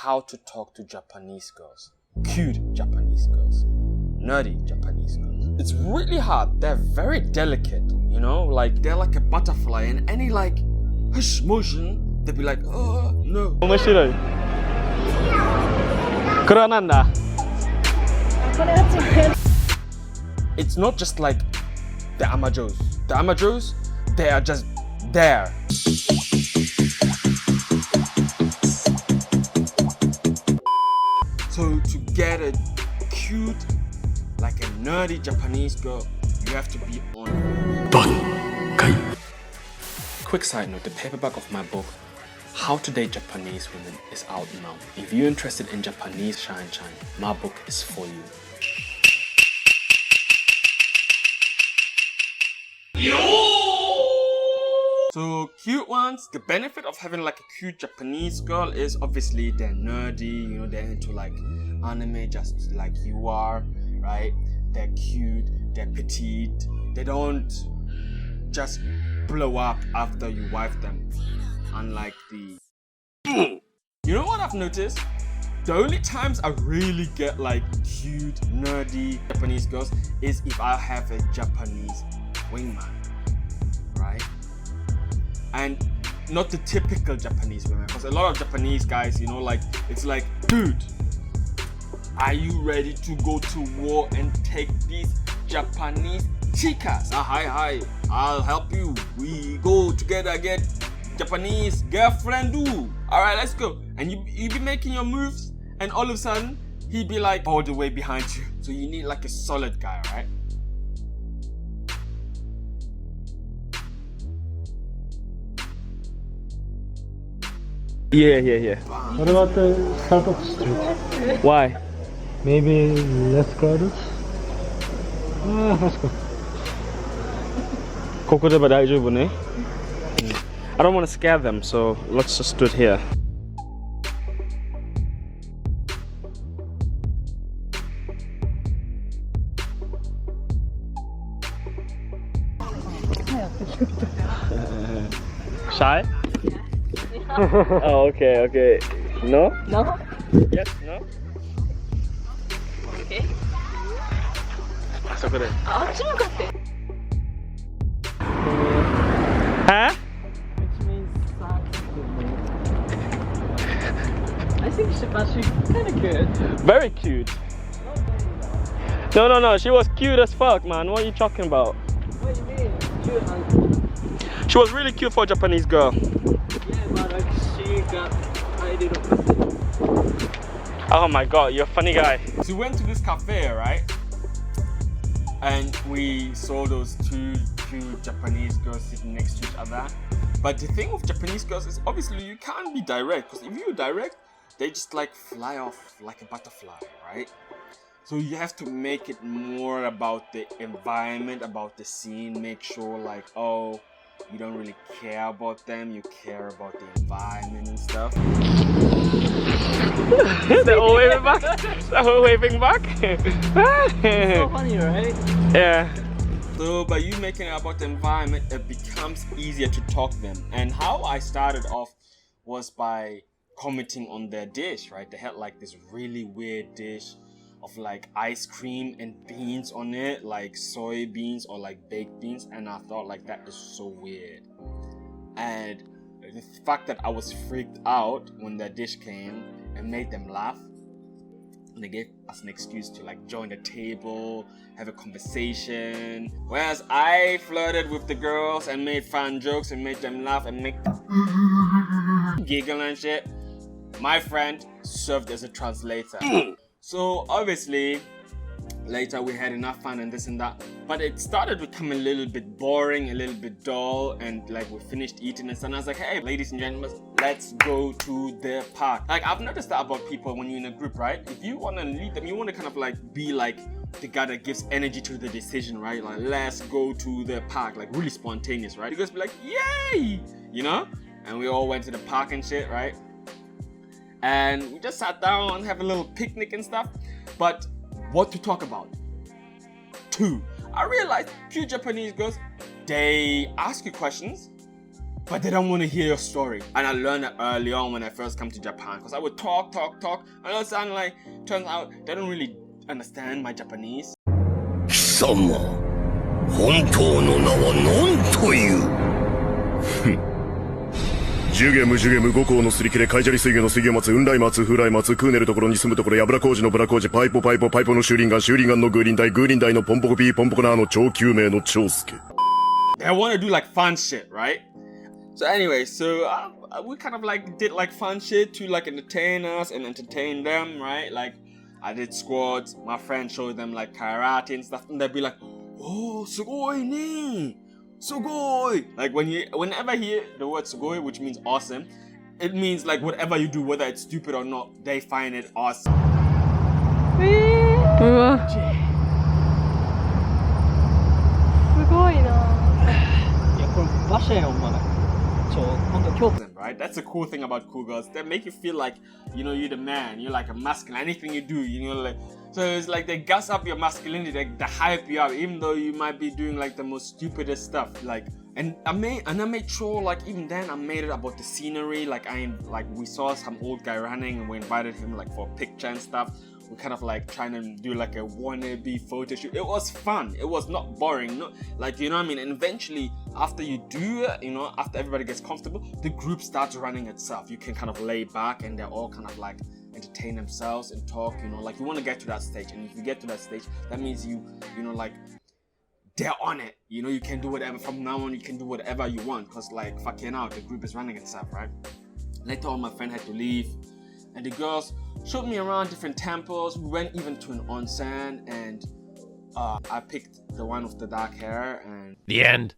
how to talk to Japanese girls. Cute Japanese girls. Nerdy Japanese girls. It's really hard. They're very delicate, you know? Like, they're like a butterfly, and any like hush motion, they'll be like, oh, no. It's not just like the Amajos. The Amajos, they are just there. So to get a cute, like a nerdy Japanese girl, you have to be on. Quick side note, the paperback of my book, How to Date Japanese Women, is out now. If you're interested in Japanese shine, my book is for you. So cute ones, the benefit of having like a cute Japanese girl is obviously they're nerdy, you know, they're into like anime just like you are, right? They're cute, they're petite, they don't just blow up after you wife them, unlike the... You know what I've noticed? The only times I really get like cute, nerdy Japanese girls is if I have a Japanese wingman, right? And not the typical Japanese women, because a lot of Japanese guys, you know, like, it's like, dude, are you ready to go to war and take these Japanese chicas? Hi, I'll help you. We go together, get Japanese girlfriend do. Alright, let's go. And you be making your moves, and all of a sudden, he'd be like all the way behind you. So you need like a solid guy, right? Yeah. What about the Starbucks Street? Why? Maybe less crowded? Let's go. ここでは大丈夫ね. I don't want to scare them, so let's just do it here. Shy? Oh, okay. No? No? Yes, no? Okay. あそこで。あっち向かって。Huh? Which means I think she's kind of good. Very cute. No. She was cute as fuck, man. What are you talking about? What do you mean? Cute. She was really cute for a Japanese girl. Yeah, but like she got tied up. Oh my god, you're a funny guy. So we went to this cafe, right? And we saw those two cute Japanese girls sitting next to each other. But the thing with Japanese girls is obviously you can't be direct, because if you're direct, they just like fly off like a butterfly, right? So you have to make it more about the environment, about the scene, make sure like, oh, you don't really care about them, you care about the environment and stuff. They're all waving back. They're all waving back. So funny, right? Yeah. So by you making it about the environment, it becomes easier to talk them. And how I started off was by commenting on their dish, right? They had like this really weird dish of like ice cream and beans on it, like soybeans or like baked beans, and I thought like that is so weird. And the fact that I was freaked out when their dish came and made them laugh, and they gave us an excuse to like join the table, have a conversation, whereas I flirted with the girls and made fun jokes and made them laugh and make them giggle and shit. My friend served as a translator. So obviously, later we had enough fun and this and that, but it started becoming a little bit boring, a little bit dull, and like we finished eating and stuff, and I was like, hey, ladies and gentlemen, let's go to the park. Like, I've noticed that about people when you're in a group, right? If you want to lead them, you want to kind of like be like the guy that gives energy to the decision, right? Like, let's go to the park, like really spontaneous, right? You guys be like, yay, you know? And we all went to the park and shit, right? And we just sat down and have a little picnic and stuff. But what to talk about? 2, I realized cute Japanese girls, they ask you questions, but they don't want to hear your story. And I learned that early on when I first come to Japan, because I would talk, and all of a sudden, like, turns out they don't really understand my Japanese. 貴様、本当の名は何というジュゲムジュゲム五行のすり切れカイジャリ水魚の水魚松雲来松風来松クーネルところに住むところやぶら工事のブラ工事パイポパイポパイポのシューリンガンのグーリンダイのポンポコピーポンポコナーの超救命の長介 They want to do like fun shit, right? So anyway, we kind of like did like fun shit to like entertain us and entertain them, right? Like I did squats, my friend showed them like karate and stuff, and they'd be like, "Oh, sugoi ne, sugoi!" Like whenever you hear the word sugoi, which means awesome, it means like whatever you do, whether it's stupid or not, they find it awesome. うわすごいな。いや、これ馬車やん、お前。ほんと今日。 Right? That's the cool thing about cool girls. They make you feel like, you know, you're the man. You're like a masculine. Anything you do, you know, like. So it's like they gas up your masculinity. They hype you up, even though you might be doing like the most stupidest stuff. Like, and I made sure, like, even then I made it about the scenery. Like we saw some old guy running, and we invited him like for a picture and stuff. We kind of like trying to do like a wannabe photo shoot. It was fun. It was not boring. No, like, you know what I mean? And eventually, after you do it, you know, after everybody gets comfortable, the group starts running itself. You can kind of lay back and they're all kind of like entertain themselves and talk, you know, like you want to get to that stage. And if you get to that stage, that means you know, like they're on it. You know, you can do whatever. From now on, you can do whatever you want because like fucking out, the group is running itself, right? Later on, my friend had to leave and the girls showed me around different temples. We went even to an onsen and I picked the one with the dark hair and... The end.